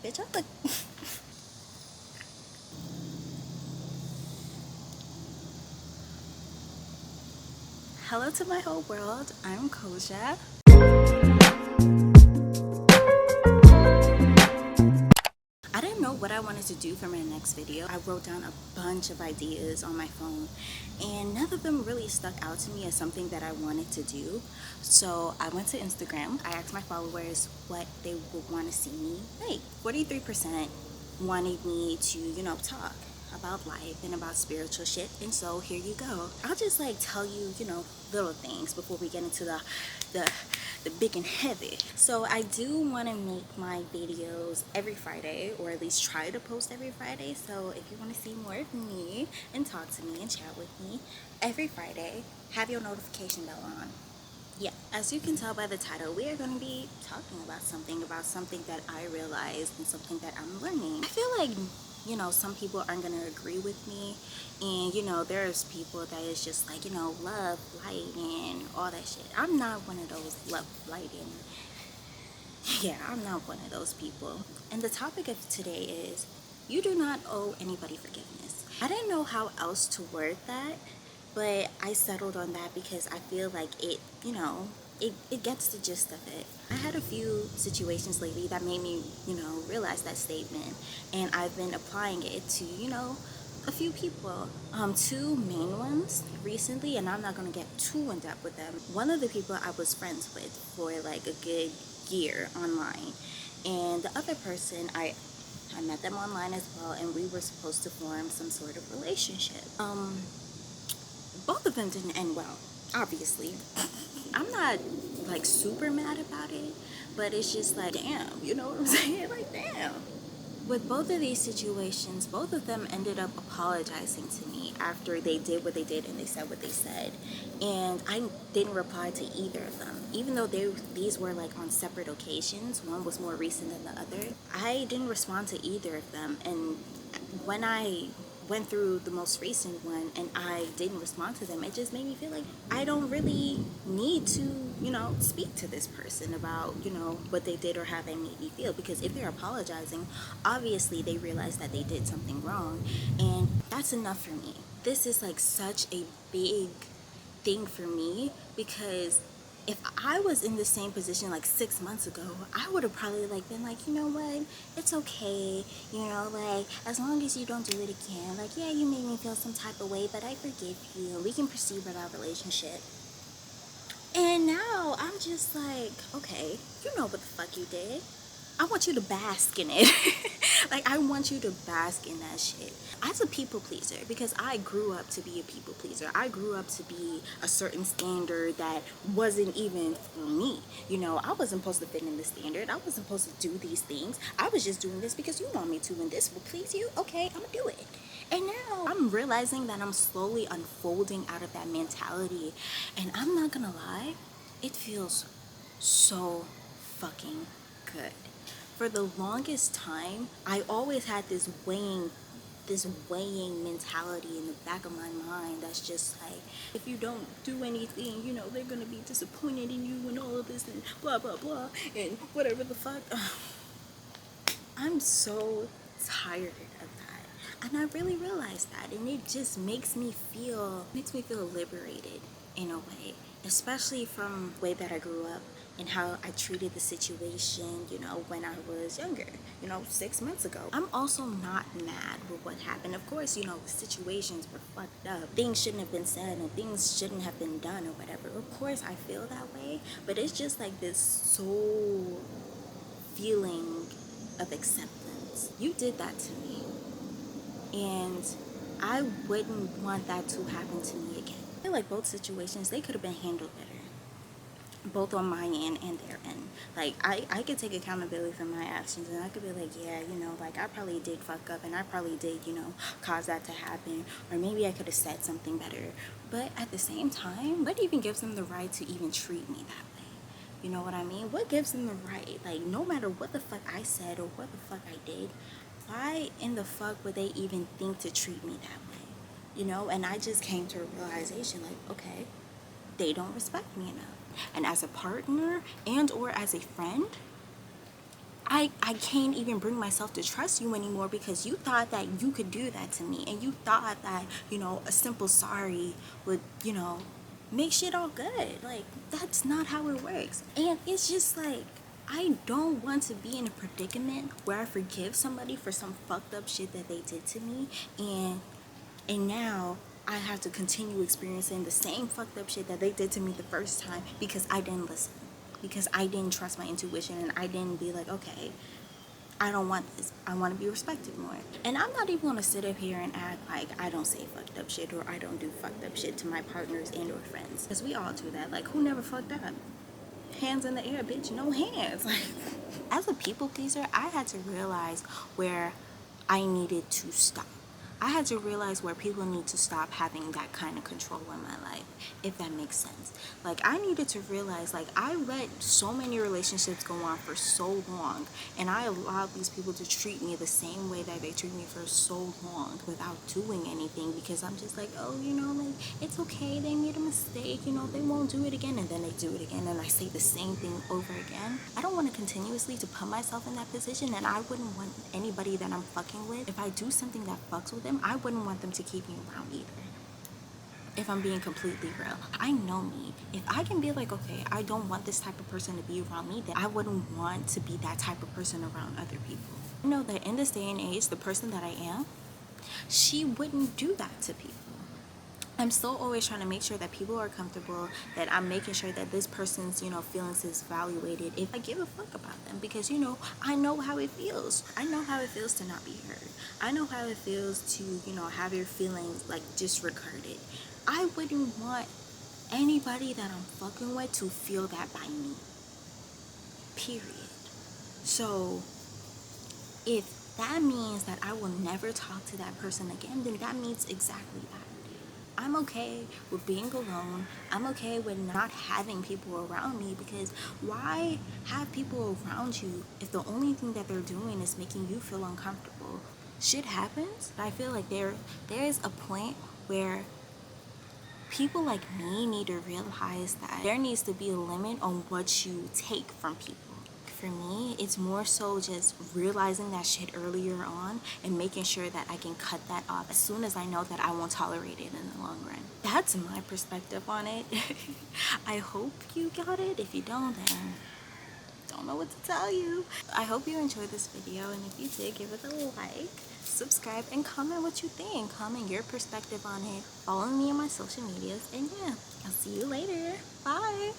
Bitch, I look. Hello to my whole world. I'm Koja. I didn't know what I wanted to do for my next video. I wrote down a bunch of ideas on my phone, and none of them really stuck out to me as something that I wanted to do. So I went to Instagram. I asked my followers what they would want to see me make. 43% wanted me to, talk about life and about spiritual shit, and so here you go. I'll just tell you, little things before we get into the big and heavy. So I do want to make my videos every Friday, or at least try to post every Friday. So if you want to see more of me and talk to me and chat with me every Friday, have your notification bell on. Yeah, as you can tell by the title, we are going to be talking about something that I realized and something that I'm learning. I feel like, some people aren't going to agree with me, and, there's people that is just like, love, light, and all that shit. I'm not one of those love, light, and yeah, I'm not one of those people. And the topic of today is, you do not owe anybody forgiveness. I didn't know how else to word that, but I settled on that because I feel like it gets the gist of it. I had a few situations lately that made me, realize that statement, and I've been applying it to, a few people. Two main ones recently, and I'm not gonna get too in depth with them. One of the people I was friends with for like a good year online, and the other person I met them online as well, and we were supposed to form some sort of relationship. Both of them didn't end well, obviously. I'm not like super mad about it, but it's just like, damn, you know what I'm saying? Like, damn. With both of these situations, both of them ended up apologizing to me after they did what they did and they said what they said. And I didn't reply to either of them. Even though these were like on separate occasions, one was more recent than the other, I didn't respond to either of them. And when I went through the most recent one and I didn't respond to them, it just made me feel like I don't really need to, speak to this person about, what they did or how they made me feel. Because if they're apologizing, obviously they realize that they did something wrong, and that's enough for me. This is like such a big thing for me, because if I was in the same position like 6 months ago, I would have probably been like, you know what, it's okay, as long as you don't do it again, yeah, you made me feel some type of way, but I forgive you and we can proceed with our relationship. And now I'm just like, okay, you know what the fuck you did. I want you to bask in it. I want you to bask in that shit. As a people pleaser, because I grew up to be a people pleaser. I grew up to be a certain standard that wasn't even for me. I wasn't supposed to fit in the standard. I wasn't supposed to do these things. I was just doing this because you want me to, and this will please you. Okay, I'm gonna do it. And now I'm realizing that I'm slowly unfolding out of that mentality. And I'm not gonna lie, it feels so fucking good. For the longest time, I always had this weighing mentality in the back of my mind that's just like, if you don't do anything, they're gonna be disappointed in you and all of this and blah blah blah and whatever the fuck. I'm so tired of that, and I really realized that, and it just makes me feel liberated in a way, especially from the way that I grew up and how I treated the situation, when I was younger, 6 months ago. I'm also not mad with what happened. Of course, the situations were fucked up. Things shouldn't have been said and things shouldn't have been done or whatever. Of course, I feel that way, but it's just like this soul feeling of acceptance. You did that to me, and I wouldn't want that to happen to me again. I feel like both situations, they could have been handled better, both on my end and their end. I could take accountability for my actions, and I could be like, yeah, I probably did fuck up, and I probably did, cause that to happen, or maybe I could have said something better. But at the same time, what even gives them the right to even treat me that way? You know what I mean? What gives them the right? No matter what the fuck I said or what the fuck I did, why in the fuck would they even think to treat me that way? And I just came to a realization, okay, they don't respect me enough. And as a partner and or as a friend, I can't even bring myself to trust you anymore because you thought that you could do that to me, and you thought that, you know, a simple sorry would, you know, make shit all good. Like, that's not how it works. And it's just like, I don't want to be in a predicament where I forgive somebody for some fucked up shit that they did to me, and now I have to continue experiencing the same fucked up shit that they did to me the first time because I didn't listen. Because I didn't trust my intuition, and I didn't be like, okay, I don't want this. I want to be respected more. And I'm not even gonna sit up here and act like I don't say fucked up shit or I don't do fucked up shit to my partners and or friends. Because we all do that. Like, who never fucked up? Hands in the air, bitch, no hands. Like, as a people pleaser, I had to realize where I needed to stop. I had to realize where people need to stop having that kind of control in my life, if that makes sense. Like, I needed to realize, like, I let so many relationships go on for so long, and I allowed these people to treat me the same way that they treat me for so long without doing anything, because I'm just like, oh, you know, like, it's okay, they made a mistake, you know, they won't do it again, and then they do it again, and I say the same thing over again. I don't want to continuously to put myself in that position, and I wouldn't want anybody that I'm fucking with, if I do something that fucks with them, I wouldn't want them to keep me around either. If I'm being completely real, I know me. If I can be like, okay, I don't want this type of person to be around me, then I wouldn't want to be that type of person around other people. I know that in this day and age, the person that I am, she wouldn't do that to people. I'm still always trying to make sure that people are comfortable, that I'm making sure that this person's, you know, feelings is evaluated if I give a fuck about them, because, you know, I know how it feels. I know how it feels to not be heard. I know how it feels to, you know, have your feelings like disregarded. I wouldn't want anybody that I'm fucking with to feel that by me. Period. So if that means that I will never talk to that person again, then that means exactly that. I'm okay with being alone. I'm okay with not having people around me, because why have people around you if the only thing that they're doing is making you feel uncomfortable? Shit happens. I feel like there is a point where people like me need to realize that there needs to be a limit on what you take from people. For me, it's more so just realizing that shit earlier on and making sure that I can cut that off as soon as I know that I won't tolerate it in the long run. That's my perspective on it. I hope you got it. If you don't, then don't know what to tell you. I hope you enjoyed this video, and if you did, give it a like, subscribe, and comment what you think. Comment your perspective on it. Follow me on my social medias, and yeah, I'll see you later. Bye.